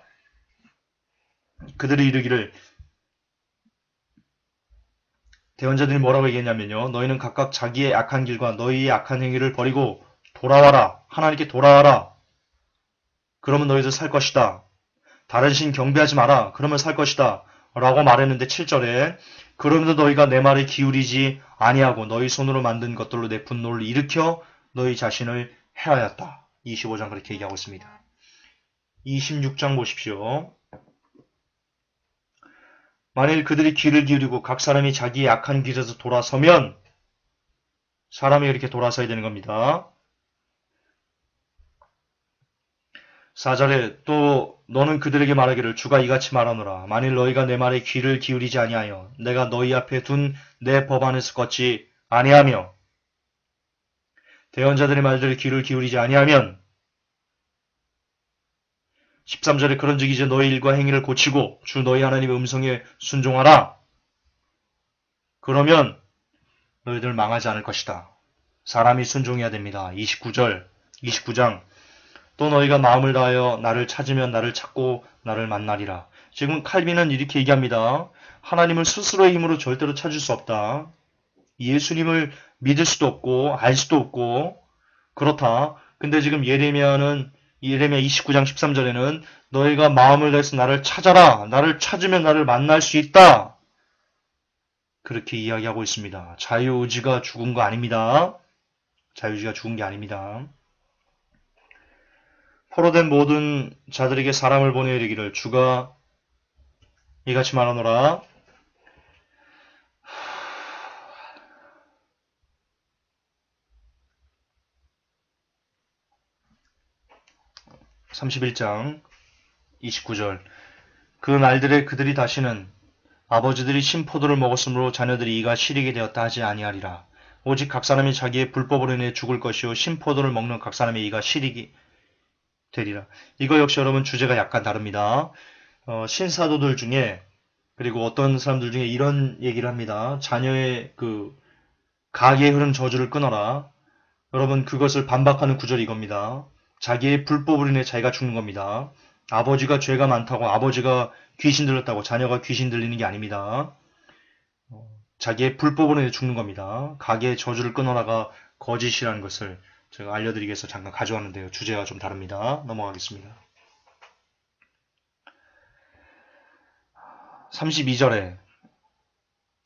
그들이 이르기를 대언자들이 뭐라고 얘기했냐면요. 너희는 각각 자기의 악한 길과 너희의 악한 행위를 버리고 돌아와라. 하나님께 돌아와라. 그러면 너희들 살 것이다. 다른 신 경배하지 마라. 그러면 살 것이다. 라고 말했는데 7절에 그러면서 너희가 내 말에 기울이지 아니하고 너희 손으로 만든 것들로 내 분노를 일으켜 너희 자신을 해하였다. 25장 그렇게 얘기하고 있습니다. 26장 보십시오. 만일 그들이 귀를 기울이고 각 사람이 자기의 악한 길에서 돌아서면 사람이 이렇게 돌아서야 되는 겁니다. 4절에 또 너는 그들에게 말하기를 주가 이같이 말하노라. 만일 너희가 내 말에 귀를 기울이지 아니하여 내가 너희 앞에 둔 내 법안에서 걷지 아니하며 대언자들의 말들에 귀를 기울이지 아니하면 13절에 그런즉 이제 너희 일과 행위를 고치고 주 너희 하나님의 음성에 순종하라. 그러면 너희들 망하지 않을 것이다. 사람이 순종해야 됩니다. 29장 또 너희가 마음을 다하여 나를 찾으면 나를 찾고 나를 만나리라. 지금 칼빈은 이렇게 얘기합니다. 하나님을 스스로의 힘으로 절대로 찾을 수 없다. 예수님을 믿을 수도 없고 알 수도 없고 그렇다. 근데 지금 예레미야 29장 13절에는 너희가 마음을 다해서 나를 찾아라. 나를 찾으면 나를 만날 수 있다. 그렇게 이야기하고 있습니다. 자유의지가 죽은 거 아닙니다. 자유의지가 죽은 게 아닙니다. 포로된 모든 자들에게 사람을 보내어 이르기를 주가 이같이 말하노라. 31장 29절 그 날들에 그들이 다시는 아버지들이 신포도를 먹었으므로 자녀들이 이가 시리게 되었다 하지 아니하리라. 오직 각 사람이 자기의 불법으로 인해 죽을 것이요 신포도를 먹는 각 사람의 이가 시리게 되리라. 이거 역시 여러분 주제가 약간 다릅니다. 신사도들 중에 그리고 어떤 사람들 중에 이런 얘기를 합니다. 자녀의 그 가계에 흐른 저주를 끊어라. 여러분 그것을 반박하는 구절이 이겁니다. 자기의 불법으로 인해 자기가 죽는 겁니다. 아버지가 죄가 많다고 아버지가 귀신 들렸다고 자녀가 귀신 들리는 게 아닙니다. 자기의 불법으로 인해 죽는 겁니다. 가계의 저주를 끊어라가 거짓이라는 것을 제가 알려드리기 위해서 잠깐 가져왔는데요. 주제가 좀 다릅니다. 넘어가겠습니다. 32절에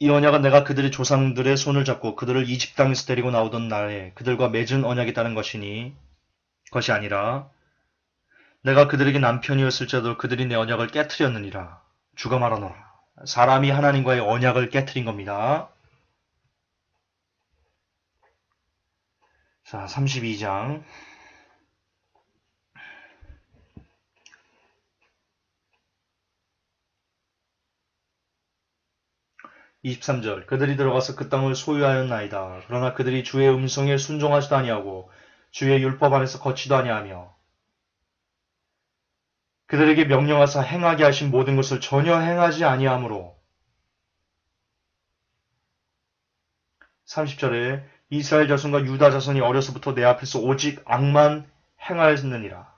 이 언약은 내가 그들의 조상들의 손을 잡고 그들을 이집 땅에서 데리고 나오던 날에 그들과 맺은 언약에 따른 것이 아니라 내가 그들에게 남편이었을지라도 그들이 내 언약을 깨트렸느니라. 주가 말하노라. 사람이 하나님과의 언약을 깨트린 겁니다. 자, 32장 23절 그들이 들어가서 그 땅을 소유하였나이다. 그러나 그들이 주의 음성에 순종하지도 아니하고 주의 율법 안에서 걷지도 아니하며 그들에게 명령하사 행하게 하신 모든 것을 전혀 행하지 아니하므로 30절에 이스라엘 자손과 유다 자손이 어려서부터 내 앞에서 오직 악만 행하였느니라.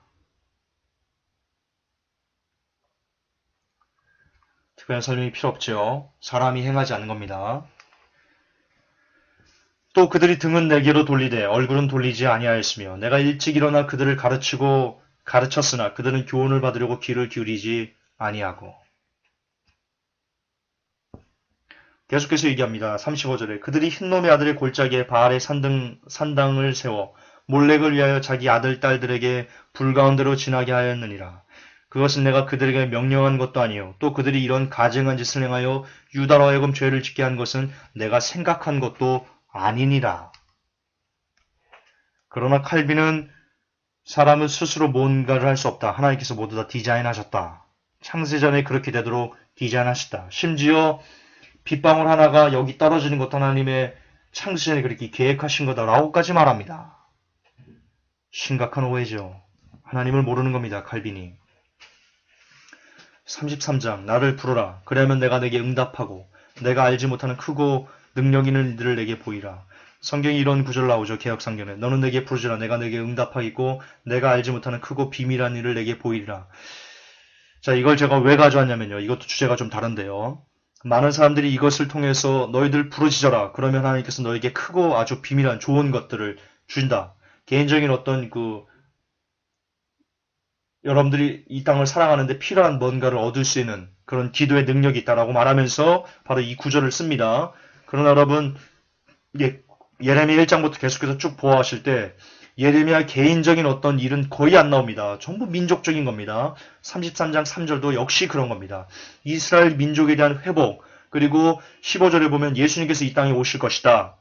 특별한 설명이 필요 없죠. 사람이 행하지 않는 겁니다. 또 그들이 등은 내게로 돌리되 얼굴은 돌리지 아니하였으며 내가 일찍 일어나 그들을 가르쳤으나 그들은 교훈을 받으려고 귀를 기울이지 아니하고. 계속해서 얘기합니다. 35절에 그들이 흰놈의 아들의 골짜기에 바알의 산당을 세워 몰렉을 위하여 자기 아들 딸들에게 불 가운데로 지나게 하였느니라. 그것은 내가 그들에게 명령한 것도 아니요 또 그들이 이런 가증한 짓을 행하여 유다로 하여금 죄를 짓게 한 것은 내가 생각한 것도 아니니라. 그러나 칼빈은 사람은 스스로 뭔가를 할 수 없다. 하나님께서 모두 다 디자인하셨다. 창세전에 그렇게 되도록 디자인하셨다. 심지어 빗방울 하나가 여기 떨어지는 것도 하나님의 창세전에 그렇게 계획하신 거다라고까지 말합니다. 심각한 오해죠. 하나님을 모르는 겁니다. 칼빈이. 33장 나를 부르라. 그러면 내가 내게 응답하고 내가 알지 못하는 크고 능력 있는 일들을 내게 보이라. 성경에 이런 구절 나오죠. 개역성경에. 너는 내게 부르지라. 내가 내게 응답하겠고 내가 알지 못하는 크고 비밀한 일을 내게 보이리라. 자, 이걸 제가 왜 가져왔냐면요. 이것도 주제가 좀 다른데요. 많은 사람들이 이것을 통해서 너희들 부르짖어라. 그러면 하나님께서 너에게 크고 아주 비밀한 좋은 것들을 준다. 개인적인 어떤 여러분들이 이 땅을 살아가는데 필요한 뭔가를 얻을 수 있는 그런 기도의 능력이 있다라고 말하면서 바로 이 구절을 씁니다. 그러나 여러분 예레미야 1장부터 계속해서 쭉 보아하실 때 예레미야 개인적인 어떤 일은 거의 안 나옵니다. 전부 민족적인 겁니다. 33장 3절도 역시 그런 겁니다. 이스라엘 민족에 대한 회복, 그리고 15절에 보면 예수님께서 이 땅에 오실 것이다.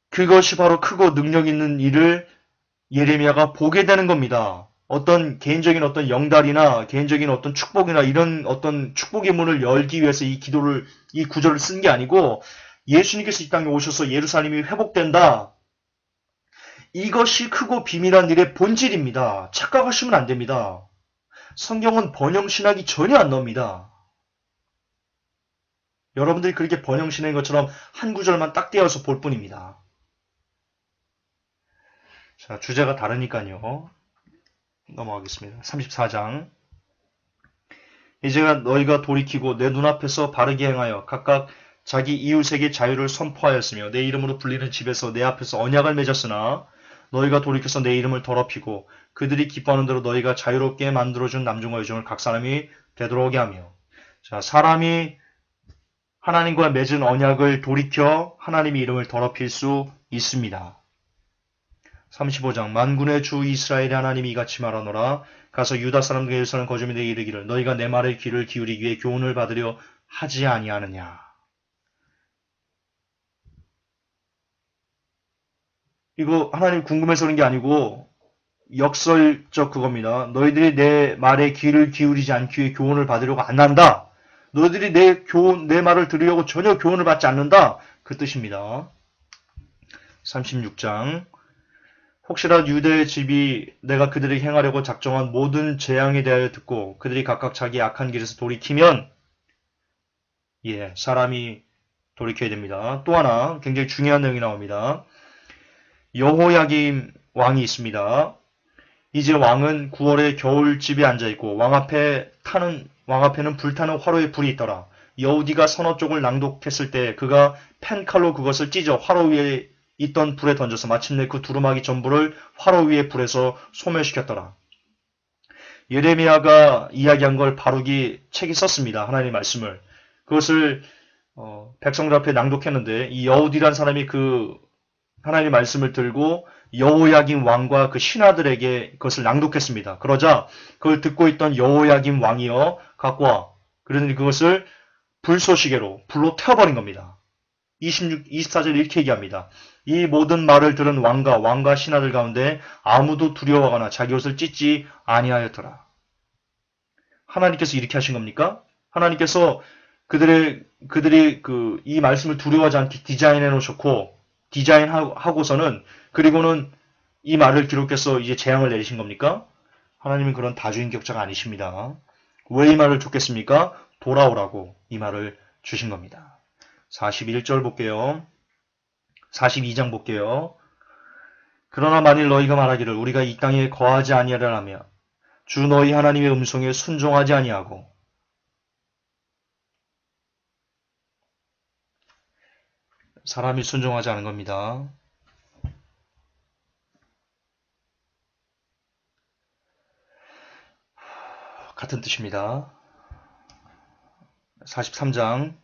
그것이 바로 크고 능력 있는 일을 예레미야가 보게 되는 겁니다. 어떤 개인적인 어떤 영달이나 개인적인 어떤 축복이나 이런 어떤 축복의 문을 열기 위해서 이 구절을 쓴 게 아니고 예수님께서 이 땅에 오셔서 예루살렘이 회복된다. 이것이 크고 비밀한 일의 본질입니다. 착각하시면 안 됩니다. 성경은 번영신학이 전혀 안 나옵니다. 여러분들이 그렇게 번영신학인 것처럼 한 구절만 딱 떼어서 볼 뿐입니다. 자, 주제가 다르니까요. 넘어가겠습니다. 34장 이제가 너희가 돌이키고 내 눈앞에서 바르게 행하여 각각 자기 이웃에게 자유를 선포하였으며 내 이름으로 불리는 집에서 내 앞에서 언약을 맺었으나 너희가 돌이켜서 내 이름을 더럽히고 그들이 기뻐하는 대로 너희가 자유롭게 만들어준 남중과 여종을 각 사람이 되돌아오게 하며. 자, 사람이 하나님과 맺은 언약을 돌이켜 하나님의 이름을 더럽힐 수 있습니다. 35장 만군의 주 이스라엘의 하나님이 이같이 말하노라. 가서 유다 사람들과 예루살렘 거주민에게 이르기를 너희가 내 말에 귀를 기울이기 위해 교훈을 받으려 하지 아니하느냐. 이거 하나님 궁금해서 그런 게 아니고 역설적 그겁니다. 너희들이 내 말에 귀를 기울이지 않기 위해 교훈을 받으려고 안 한다. 너희들이 내 말을 들으려고 전혀 교훈을 받지 않는다. 그 뜻입니다. 36장 혹시라도 유대의 집이 내가 그들에게 행하려고 작정한 모든 재앙에 대하여 듣고 그들이 각각 자기 악한 길에서 돌이키면 사람이 돌이켜야 됩니다. 또 하나 굉장히 중요한 내용이 나옵니다. 여호야김 왕이 있습니다. 이제 왕은 9월에 겨울집에 앉아있고 왕 앞에는 불타는 화로에 불이 있더라. 여우디가 선어 쪽을 낭독했을 때 그가 펜칼로 그것을 찢어 화로 위에 있던 불에 던져서 마침내 그 두루마기 전부를 화로 위에 불에서 소멸시켰더라. 예레미야가 이야기한 걸 바룩이 책이 썼습니다. 하나님의 말씀을. 그것을 백성들 앞에 낭독했는데 이 여우디란 사람이 그 하나님의 말씀을 들고 여호야김 왕과 그 신하들에게 그것을 낭독했습니다. 그러자 그걸 듣고 있던 여호야김 왕이여 갖고 와. 그러더니 그것을 불쏘시개로 불로 태워버린 겁니다. 24절 이렇게 얘기합니다. 이 모든 말을 들은 왕과 신하들 가운데 아무도 두려워하거나 자기 옷을 찢지 아니하였더라. 하나님께서 이렇게 하신 겁니까? 하나님께서 그들이 이 말씀을 두려워하지 않게 디자인해 놓으셨고, 디자인하고서는, 그리고는 이 말을 기록해서 이제 재앙을 내리신 겁니까? 하나님은 그런 다주인격자가 아니십니다. 왜 이 말을 줬겠습니까? 돌아오라고 이 말을 주신 겁니다. 41절 볼게요. 42장 볼게요. 그러나 만일 너희가 말하기를 우리가 이 땅에 거하지 아니하려면 주 너희 하나님의 음성에 순종하지 아니하고 사람이 순종하지 않은 겁니다. 같은 뜻입니다. 43장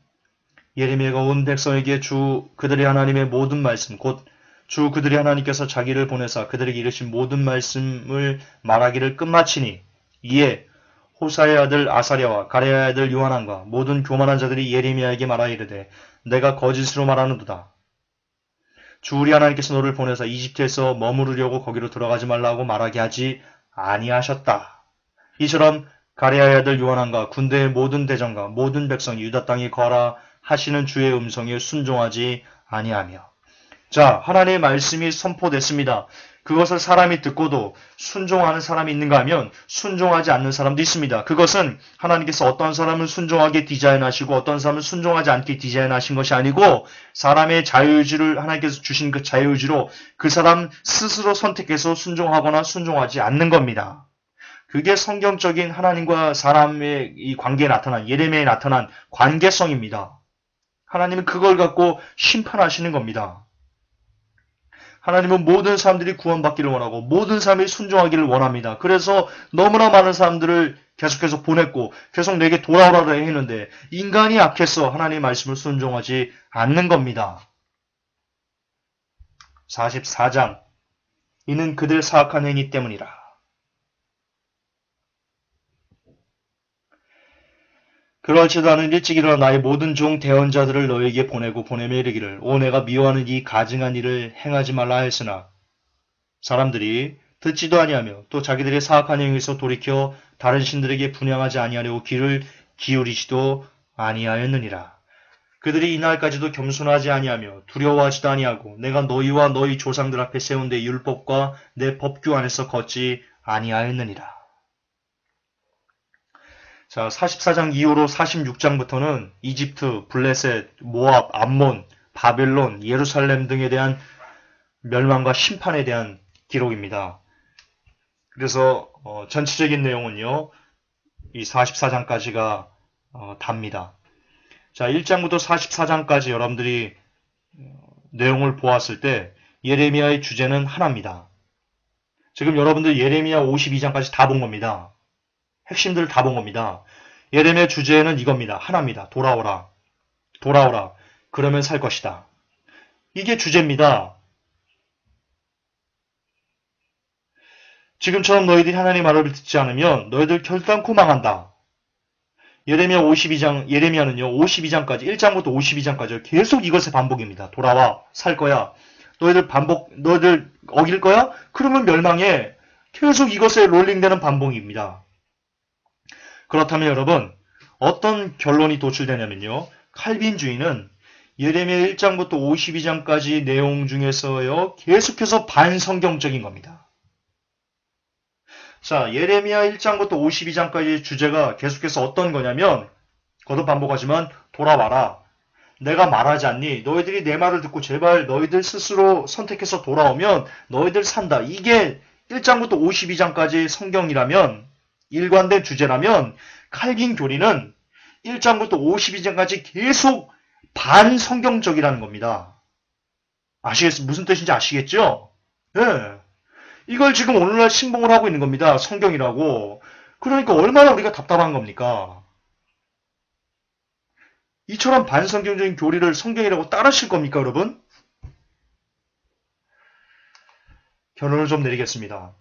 예레미야가 온 백성에게 주 그들의 하나님의 모든 말씀 곧 주 그들의 하나님께서 자기를 보내사 그들에게 이르신 모든 말씀을 말하기를 끝마치니 이에 호사의 아들 아사랴와 가레야의 아들 요하난과 모든 교만한 자들이 예레미야에게 말하여 이르되 내가 거짓으로 말하는도다. 주 우리 하나님께서 너를 보내사 이집트에서 머무르려고 거기로 들어가지 말라고 말하게 하지 아니하셨다. 이처럼 가레야의 아들 요하난과 군대의 모든 대장과 모든 백성이 유다 땅에 거하라 하시는 주의 음성에 순종하지 아니하며. 자, 하나님의 말씀이 선포됐습니다. 그것을 사람이 듣고도 순종하는 사람이 있는가 하면 순종하지 않는 사람도 있습니다. 그것은 하나님께서 어떤 사람을 순종하게 디자인하시고 어떤 사람을 순종하지 않게 디자인하신 것이 아니고 사람의 자유의지를 하나님께서 주신 그 자유의지로 그 사람 스스로 선택해서 순종하거나 순종하지 않는 겁니다. 그게 성경적인 하나님과 사람의 이 관계에 나타난 예레미야에 나타난 관계성입니다. 하나님은 그걸 갖고 심판하시는 겁니다. 하나님은 모든 사람들이 구원받기를 원하고 모든 사람이 순종하기를 원합니다. 그래서 너무나 많은 사람들을 계속해서 보냈고 계속 내게 돌아오라고 했는데 인간이 악해서 하나님의 말씀을 순종하지 않는 겁니다. 44장 이는 그들 사악한 행위 때문이라. 그럴지도 않은 일찍 일어나 나의 모든 종 대언자들을 너에게 보내고 보내며 이르기를 오 내가 미워하는 이 가증한 일을 행하지 말라 하였으나 사람들이 듣지도 아니하며 또 자기들의 사악한 행위에서 돌이켜 다른 신들에게 분향하지 아니하려고 귀를 기울이지도 아니하였느니라. 그들이 이날까지도 겸손하지 아니하며 두려워하지도 아니하고 내가 너희와 너희 조상들 앞에 세운 내 율법과 내 법규 안에서 걷지 아니하였느니라. 자, 44장 이후로 46장부터는 이집트, 블레셋, 모압, 암몬, 바벨론, 예루살렘 등에 대한 멸망과 심판에 대한 기록입니다. 그래서 전체적인 내용은요. 이 44장까지가 답니다. 자, 1장부터 44장까지 여러분들이 내용을 보았을 때 예레미야의 주제는 하나입니다. 지금 여러분들 예레미야 52장까지 다 본 겁니다. 핵심들을 다 본 겁니다. 예레미야 주제는 이겁니다. 하나입니다. 돌아오라. 돌아오라. 그러면 살 것이다. 이게 주제입니다. 지금처럼 너희들이 하나님의 말을 듣지 않으면 너희들 결단코 망한다. 예레미야 52장, 예레미야는요, 52장까지, 1장부터 52장까지 계속 이것의 반복입니다. 돌아와, 살 거야. 너희들 어길 거야? 그러면 멸망해. 계속 이것에 롤링되는 반복입니다. 그렇다면 여러분, 어떤 결론이 도출되냐면요. 칼빈주의는 예레미야 1장부터 52장까지 내용 중에서요, 계속해서 반성경적인 겁니다. 자, 예레미야 1장부터 52장까지의 주제가 계속해서 어떤 거냐면, 거듭 반복하지만, 돌아와라. 내가 말하지 않니? 너희들이 내 말을 듣고 제발 너희들 스스로 선택해서 돌아오면 너희들 산다. 이게 1장부터 52장까지 성경이라면, 일관된 주제라면, 칼빈 교리는 1장부터 52장까지 계속 반성경적이라는 겁니다. 무슨 뜻인지 아시겠죠? 네. 이걸 지금 오늘날 신봉을 하고 있는 겁니다. 성경이라고. 그러니까 얼마나 우리가 답답한 겁니까? 이처럼 반성경적인 교리를 성경이라고 따르실 겁니까, 여러분? 결론을 좀 내리겠습니다.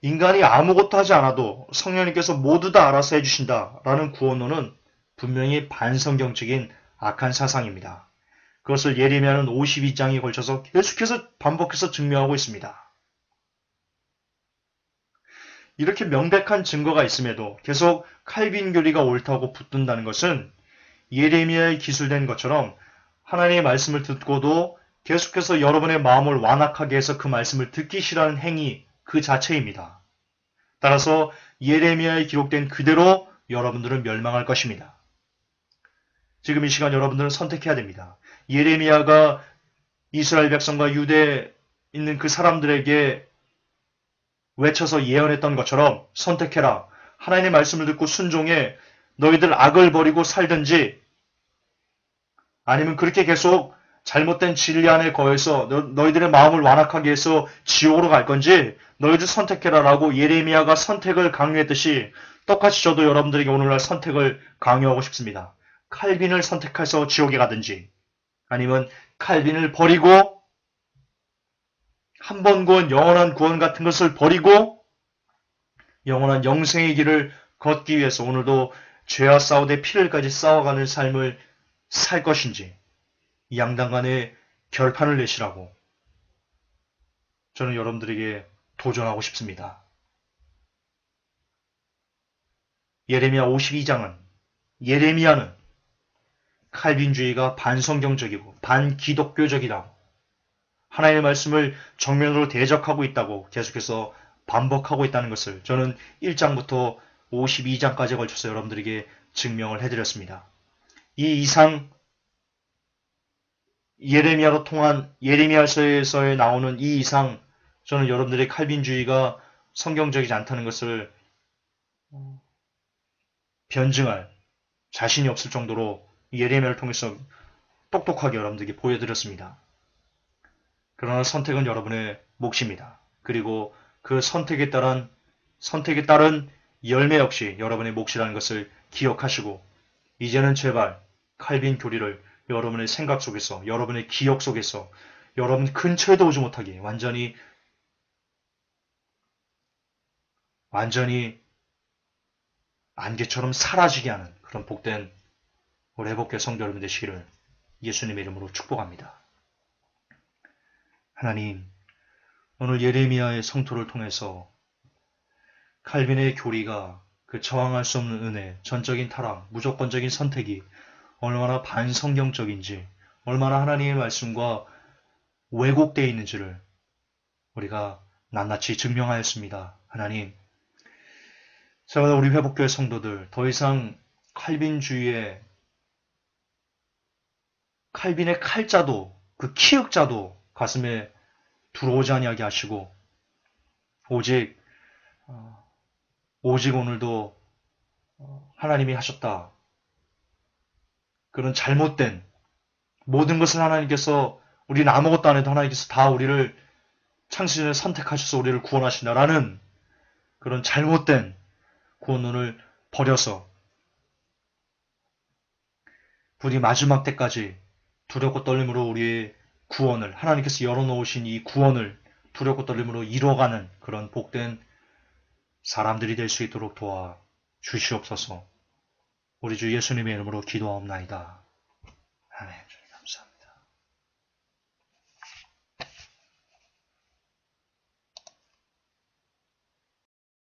인간이 아무것도 하지 않아도 성령님께서 모두 다 알아서 해주신다라는 구원론은 분명히 반성경적인 악한 사상입니다. 그것을 예레미야는 52장에 걸쳐서 계속해서 반복해서 증명하고 있습니다. 이렇게 명백한 증거가 있음에도 계속 칼빈 교리가 옳다고 붙든다는 것은 예레미야에 기술된 것처럼 하나님의 말씀을 듣고도 계속해서 여러분의 마음을 완악하게 해서 그 말씀을 듣기 싫어하는 행위 그 자체입니다. 따라서 예레미야에 기록된 그대로 여러분들은 멸망할 것입니다. 지금 이 시간 여러분들은 선택해야 됩니다. 예레미야가 이스라엘 백성과 유대에 있는 그 사람들에게 외쳐서 예언했던 것처럼 선택해라. 하나님의 말씀을 듣고 순종해. 너희들 악을 버리고 살든지 아니면 그렇게 계속 잘못된 진리 안에 거해서 너희들의 마음을 완악하게 해서 지옥으로 갈 건지 너희들 선택해라 라고 예레미야가 선택을 강요했듯이 똑같이 저도 여러분들에게 오늘날 선택을 강요하고 싶습니다. 칼빈을 선택해서 지옥에 가든지 아니면 칼빈을 버리고 한 번 구원, 영원한 구원 같은 것을 버리고 영원한 영생의 길을 걷기 위해서 오늘도 죄와 싸우되 피를까지 싸워가는 삶을 살 것인지 이 양당 간에 결판을 내시라고 저는 여러분들에게 도전하고 싶습니다. 예레미야 52장은 예레미야는 칼빈주의가 반성경적이고 반기독교적이라고 하나님의 말씀을 정면으로 대적하고 있다고 계속해서 반복하고 있다는 것을 저는 1장부터 52장까지에 걸쳐서 여러분들에게 증명을 해드렸습니다. 이 이상 예레미야로 통한 예레미야서에서 나오는 이 이상 저는 여러분들의 칼빈주의가 성경적이지 않다는 것을 변증할 자신이 없을 정도로 예레미야를 통해서 똑똑하게 여러분들에게 보여드렸습니다. 그러나 선택은 여러분의 몫입니다. 그리고 그 선택에 따른 열매 역시 여러분의 몫이라는 것을 기억하시고 이제는 제발 칼빈 교리를 여러분의 생각 속에서 여러분의 기억 속에서 여러분 근처에도 오지 못하게 완전히 안개처럼 사라지게 하는 그런 복된 우리 회복교회 성도 여러분 되시기를 예수님의 이름으로 축복합니다. 하나님, 오늘 예레미야의 성토를 통해서 칼빈의 교리가 그 저항할 수 없는 은혜, 전적인 타락, 무조건적인 선택이 얼마나 반성경적인지, 얼마나 하나님의 말씀과 왜곡되어 있는지를 우리가 낱낱이 증명하였습니다. 하나님, 사랑하는 우리 회복교회 성도들, 더 이상 칼빈의 칼자도, 그 키읔자도 가슴에 들어오지 아니하게 하시고, 오직 오늘도 하나님이 하셨다. 그런 잘못된 모든 것을 하나님께서 우리는 아무것도 안 해도 하나님께서 다 우리를 창세전에 선택하셔서 우리를 구원하신다라는 그런 잘못된 구원론을 버려서 부디 마지막 때까지 두렵고 떨림으로 우리의 구원을 하나님께서 열어놓으신 이 구원을 두렵고 떨림으로 이뤄가는 그런 복된 사람들이 될 수 있도록 도와 주시옵소서. 우리 주 예수님의 이름으로 기도하옵나이다. 아멘.